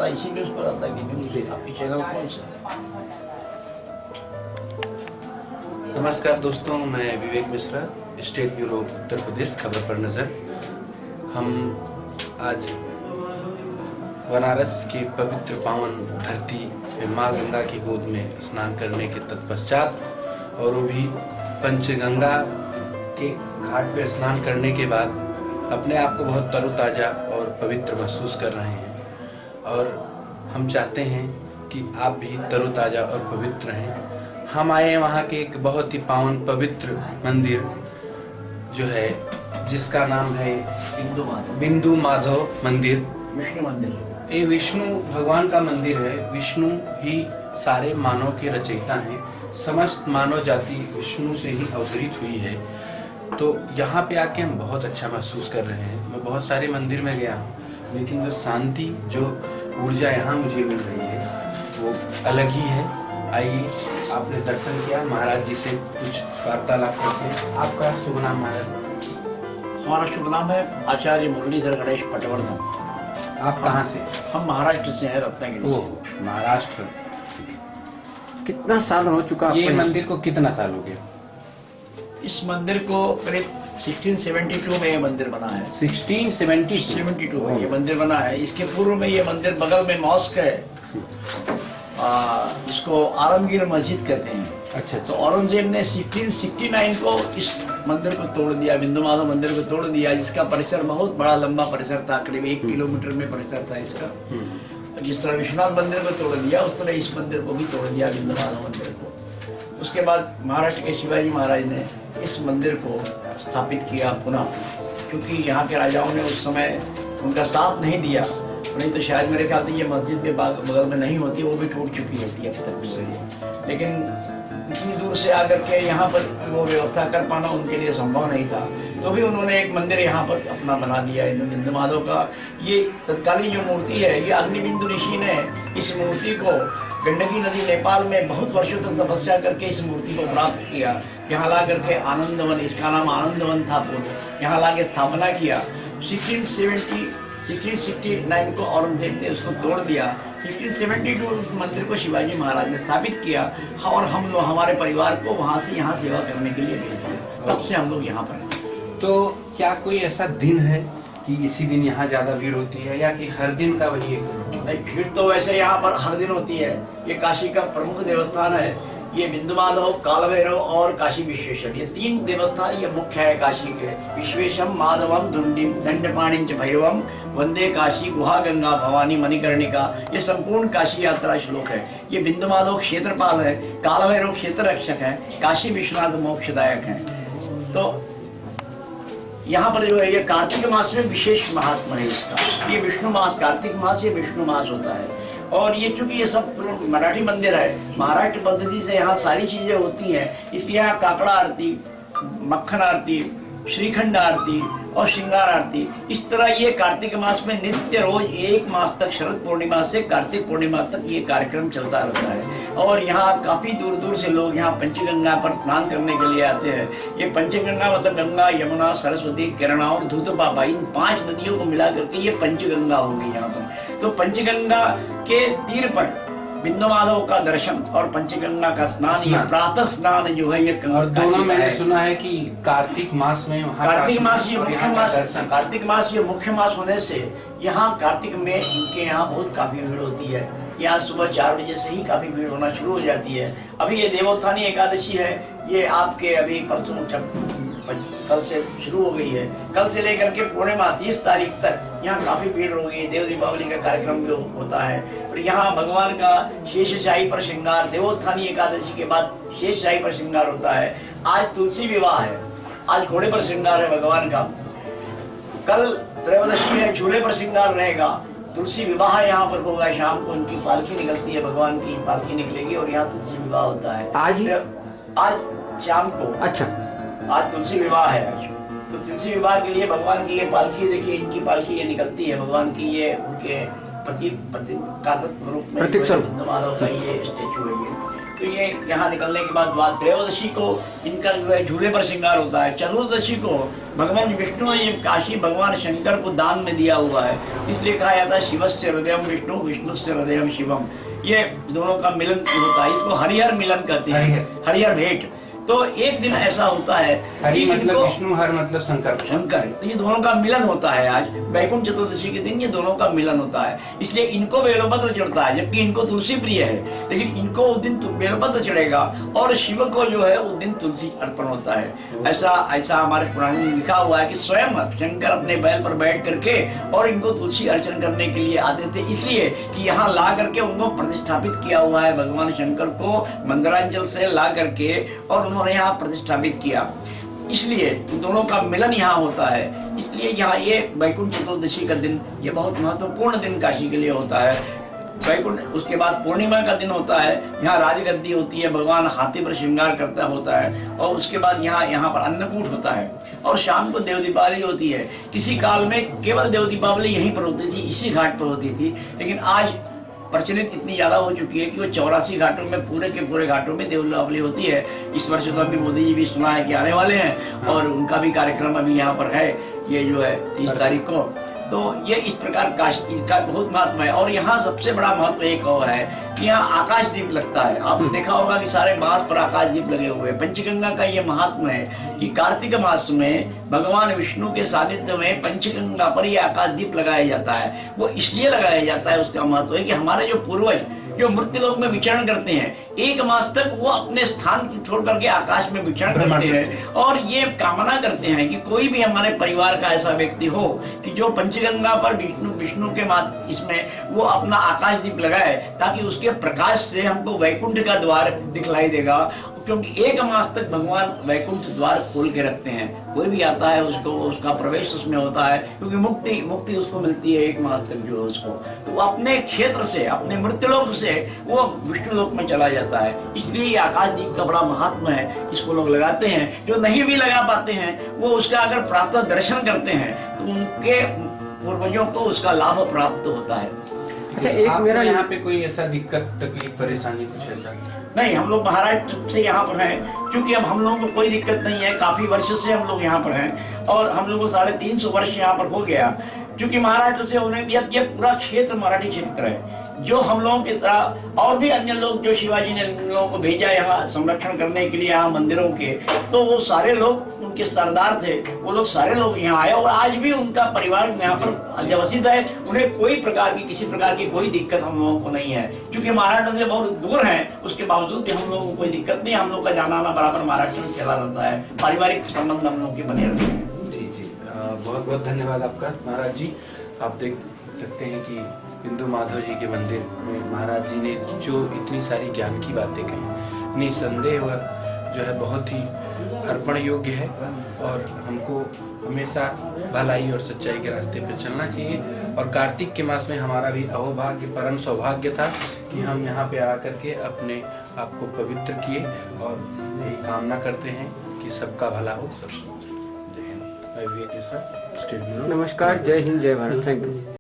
आता, इसी न्यूज़ पर आता कि न्यूज़ आपकी चैनल कौन सा? नमस्कार दोस्तों, मैं विवेक मिश्रा, स्टेट ब्यूरो उत्तर प्रदेश, खबर पर नज़र। हम आज बनारस की पवित्र पावन धरती में माँ गंगा की गोद में स्नान करने के तत्पश्चात और वो भी पंचगंगा के घाट पर स्नान करने के बाद अपने आप को बहुत तरोताज़ा और पवित्र महसूस कर रहे हैं। और हम चाहते हैं कि आप भी तरोताज़ा और पवित्र रहें। हम आए हैं वहाँ के एक बहुत ही पावन पवित्र मंदिर जो है, जिसका नाम है बिंदु माधव मंदिर। विष्णु मंदिर। ये विष्णु भगवान का मंदिर है। विष्णु ही सारे मानव के रचयिता हैं। समस्त मानव जाति विष्णु से ही अवतरित हुई है। तो यहाँ पे आके हम बहुत अच्छा महसूस कर रहे हैं। मैं बहुत सारे मंदिर में गया हूँ, लेकिन जो शांति, जो ऊर्जा यहाँ मुझे मिल रही है वो अलग ही है। आइए, आपने दर्शन किया, महाराज जी से कुछ वार्तालाप करते हैं। आपका शुभ नाम महाराज? हमारा शुभ नाम है आचार्य मुरलीधर गणेश पटवर्धन। आप कहाँ से? हम महाराष्ट्र से हैं, रत्नागिरी से। महाराष्ट्र। कितना साल हो चुका? ये मंदिर को कितना साल हो गया? इस मंदिर को करीब 1672 में ये मंदिर बना है। 1672 में ये मंदिर बना है। इसके पूर्व में ये मंदिर बगल में मॉस्क है, इसको आलमगीर मस्जिद कहते हैं। अच्छा। तो औरंगजेब ने 1669 को इस मंदिर को तोड़ दिया, बिंदु माधव मंदिर को तोड़ दिया, जिसका परिसर बहुत बड़ा लंबा परिसर था, करीब 1 किलोमीटर में परिसर था इसका। जिस तरह विश्वनाथ मंदिर को तोड़ दिया, उस तरह इस मंदिर को भी तोड़ दिया, बिंदु माधव मंदिर को। उसके बाद महाराष्ट्र के शिवाजी महाराज ने इस मंदिर को स्थापित किया पुनः, क्योंकि यहाँ के राजाओं ने उस समय उनका साथ नहीं दिया, नहीं तो शायद मेरे ख्याल से ये मस्जिद भी बगल में नहीं होती, वो भी टूट चुकी होती है अभी तक से। लेकिन इतनी दूर से आकर के यहाँ पर वो व्यवस्था कर पाना उनके लिए संभव नहीं था, तो भी उन्होंने एक मंदिर यहाँ पर अपना बना दिया बिंदु माधव का। ये तत्कालीन जो मूर्ति है, ये अग्निबिंदु ऋषि ने इस मूर्ति को गंडकी नदी नेपाल में बहुत वर्षों तक तपस्या करके इस मूर्ति को प्राप्त किया। यहाँ ला करके आनंदवन, इसका नाम आनंदवन था पूर्व, यहाँ ला के स्थापना किया। 1669 को औरंगजेब ने उसको तोड़ दिया। 1672 उस मंदिर को शिवाजी महाराज ने स्थापित किया, और हम लोग, हमारे परिवार को वहाँ से यहाँ सेवा करने के लिए भेज दिया। तब से हम लोग यहाँ पर हैं। तो क्या कोई ऐसा दिन है कि इसी दिन यहाँ ज्यादा भीड़ होती है, या कि हर दिन का वही एक? नहीं, भीड़ तो वैसे यहाँ पर हर दिन होती है। ये काशी का प्रमुख देवस्थान है। ये बिंदु माधव, काल भैरव और काशी विश्वेश्वर, ये 3 देवस्थान ये मुख्य है काशी के। विश्वेशम माधवम धुंडिम दंडपाणिंच भैरवम वंदे काशी गुहा गंगा भवानी मणिकर्णिका, ये संपूर्ण काशी यात्रा श्लोक है। ये बिंदु माधव क्षेत्रपाल है, काल भैरव क्षेत्र रक्षक है, काशी विश्वनाथ मोक्षदायक है। तो यहाँ पर जो है, ये कार्तिक मास में विशेष महात्मा है इसका। ये विष्णु मास, कार्तिक मास ये विष्णु मास होता है। और ये चूंकि ये सब मराठी मंदिर है, महाराष्ट्र पद्धति से यहाँ सारी चीजें होती हैं, इसलिए यहाँ काकड़ा आरती, मक्खन आरती, श्रीखंड आरती और श्रृंगार आरती, इस तरह ये कार्तिक मास में नित्य रोज 1 मास तक, शरद पूर्णिमा से कार्तिक पूर्णिमा तक ये कार्यक्रम चलता रहता है। और यहाँ काफी दूर दूर से लोग यहाँ पंचगंगा पर स्नान करने के लिए आते हैं। ये पंचगंगा मतलब गंगा, यमुना, सरस्वती, किरणा और धूतपापा, इन 5 नदियों को मिला करके ये पंचगंगा होगी यहाँ पर। तो पंचगंगा के तीर पर बिंदु माधव का दर्शन और पंचगंगा का स्नान, ये प्रातः स्नान जो है, ये और दोनों मैंने सुना है कि कार्तिक मास में, कार्तिक मास ये मुख्य मास, कार्तिक मास ये मुख्य मास होने से यहाँ कार्तिक में इनके यहाँ बहुत काफी भीड़ होती है। यहाँ सुबह 4 बजे से ही काफी भीड़ होना शुरू हो जाती है। अभी ये देवोत्थानी एकादशी है, ये आपके अभी परसों कल से शुरू हो गई है। कल से लेकर के पूर्णिमा 30 तारीख तक यहाँ काफी भीड़ होगी। देव दीपावली का कार्यक्रम भी होता है, और यहाँ भगवान का शेषशाही पर श्रृंगार, देवोत्थानी एकादशी के बाद शेषशाही पर श्रृंगार होता है। आज तुलसी विवाह है, आज घोड़े पर श्रृंगार है भगवान का। कल त्रयोदशी है, झूले पर श्रृंगार रहेगा। तुलसी विवाह यहाँ पर होगा, शाम को उनकी पालकी निकलती है, भगवान की पालकी निकलेगी और यहाँ तुलसी विवाह होता है। आज शाम को। अच्छा, आज तुलसी विवाह है। आज तो तुलसी विवाह के लिए भगवान की ये पालकी, देखिए इनकी पालकी ये निकलती है, भगवान की ये उनके प्रतीकात्मक रूप में बिंदु माधव का ये स्टेचू है ये। तो ये यहाँ निकलने के बाद त्रयोदशी को इनका जो है झूले पर श्रृंगार होता है। चतुर्दशी को भगवान विष्णु ने ये काशी भगवान शंकर को दान में दिया हुआ है, इसलिए कहा जाता है शिवस्य हृदयम विष्णु विष्णुस्य हृदयम शिवम। ये दोनों का मिलन होता है, इसको हरिहर मिलन कहते हैं, हरिहर भेंट। तो एक दिन ऐसा होता है हरि कि मतलब विष्णु, हर मतलब शंकर। तो ये दोनों का मिलन होता है आज वैकुंठ चतुर्दशी के दिन, ये दोनों का मिलन होता है, इसलिए इनको बेलपत्र चढ़ता है, जबकि इनको तुलसी प्रिय है, लेकिन इनको उस दिन बेलपत्र चढ़ेगा और शिव को जो है उस दिन तुलसी अर्पण होता है। ऐसा हमारे पुराणों में लिखा हुआ है कि स्वयं शंकर अपने बैल पर बैठ करके और इनको तुलसी अर्चन करने के लिए आते थे, इसलिए कि यहाँ ला करके उनको प्रतिष्ठापित किया हुआ है भगवान शंकर को मंदिरांचल से ला करके, और उन्होंने यहाँ प्रतिष्ठापित किया, इसलिए दोनों का मिलन यहाँ होता है। इसलिए यहाँ ये वैकुंठ चतुर्दशी का दिन ये बहुत महत्वपूर्ण दिन काशी के लिए होता है। वैकुंठ, उसके बाद पूर्णिमा का दिन होता है, यहाँ राजगद्दी होती है, भगवान हाथी पर श्रृंगार करता होता है, और उसके बाद यहाँ पर अन्नकूट होता है, और शाम को देव दीपावली होती है। किसी काल में केवल देव दीपावली यहीं पर होती थी, इसी घाट पर होती थी, लेकिन आज प्रचलित इतनी ज्यादा हो चुकी है कि वो 84 घाटों में पूरे के पूरे घाटों में देव दीपावली होती है। इस वर्ष तो अभी मोदी जी भी सुना है कि आने वाले हैं, और उनका भी कार्यक्रम अभी यहाँ पर है, ये जो है 30 तारीख को। तो ये इस प्रकार इसका बहुत महत्व है। और यहाँ सबसे बड़ा महत्व एक और है कि यहाँ आकाश दीप लगता है। आपने देखा होगा कि सारे बांस पर आकाश दीप लगे हुए हैं। पंचगंगा का ये महात्मा है कि कार्तिक मास में भगवान विष्णु के सानिध्य में पंचगंगा पर ये आकाश दीप लगाया जाता है। वो इसलिए लगाया जाता है, उसका महत्व है कि हमारे जो पूर्वज जो मृत्यु लोक में विचरण करते हैं, 1 मास तक वो अपने स्थान छोड़ करके आकाश में विचरण करते हैं, और ये कामना करते हैं कि कोई भी हमारे परिवार का ऐसा व्यक्ति हो कि जो पंचगंगा पर विष्णु के इसमें वो अपना आकाश दीप लगाए, ताकि उसके प्रकाश से हमको वैकुंठ का द्वार दिखलाई देगा। क्योंकि 1 मास तक भगवान वैकुंठ द्वार खोल के रखते हैं, कोई भी आता है उसको उसका प्रवेश उसमें होता है, क्योंकि मुक्ति उसको मिलती है 1 मास तक जो है उसको। तो वो अपने क्षेत्र से, अपने मृत्युलोक से वो विष्णु लोक में चला जाता है। इसलिए ये आकाश दीप का बड़ा महात्मा है, इसको लोग लगाते हैं। जो नहीं भी लगा पाते हैं वो उसका अगर प्रातः दर्शन करते हैं तो उनके पूर्वजों को उसका लाभ प्राप्त होता है। अच्छा, एक मेरा यहाँ पे कोई ऐसा दिक्कत, तकलीफ, परेशानी कुछ ऐसा नहीं? हम लोग महाराष्ट्र से यहाँ पर हैं, क्योंकि अब हम लोगों को कोई दिक्कत नहीं है, काफी वर्ष से हम लोग यहाँ पर हैं, और हम लोगों को 350 वर्ष यहाँ पर हो गया। क्योंकि महाराष्ट्र से होने ये पूरा क्षेत्र मराठी क्षेत्र है, जो हम लोगों की तरह और भी अन्य लोग जो शिवाजी ने लोगों को भेजा यहाँ संरक्षण करने के लिए यहाँ मंदिरों के, तो वो सारे लोग उनके सरदार थे, वो लोग सारे लोग यहाँ आए, और आज भी उनका परिवार यहाँ पर व्यवस्थित है। उन्हें कोई प्रकार की, किसी प्रकार की कोई दिक्कत हम लोगों को नहीं है। क्योंकि महाराष्ट्र से बहुत दूर है, उसके बावजूद भी हम लोगों को कोई दिक्कत नहीं। हम लोग का जाना आना बराबर महाराष्ट्र में चला रहता है, पारिवारिक संबंध हम लोग के बने रहते हैं। जी जी, बहुत बहुत धन्यवाद आपका महाराज जी। आप देख सकते हैं कि बिंदु माधव जी के मंदिर में महाराज जी ने जो इतनी सारी ज्ञान की बातें कही, निसंदेह वह जो है बहुत ही अर्पण योग्य है, और हमको हमेशा भलाई और सच्चाई के रास्ते पर चलना चाहिए। और कार्तिक के मास में हमारा भी अहोभाग्य, परम सौभाग्य था कि हम यहाँ पे आकर के अपने आप को पवित्र किए, और यही कामना करते हैं कि सबका भला हो, सब। जय हिंद। मैं विवेक मिश्रा, स्टेट ब्यूरो। नमस्कार, जय हिंद, जय भारत, थैंक यू।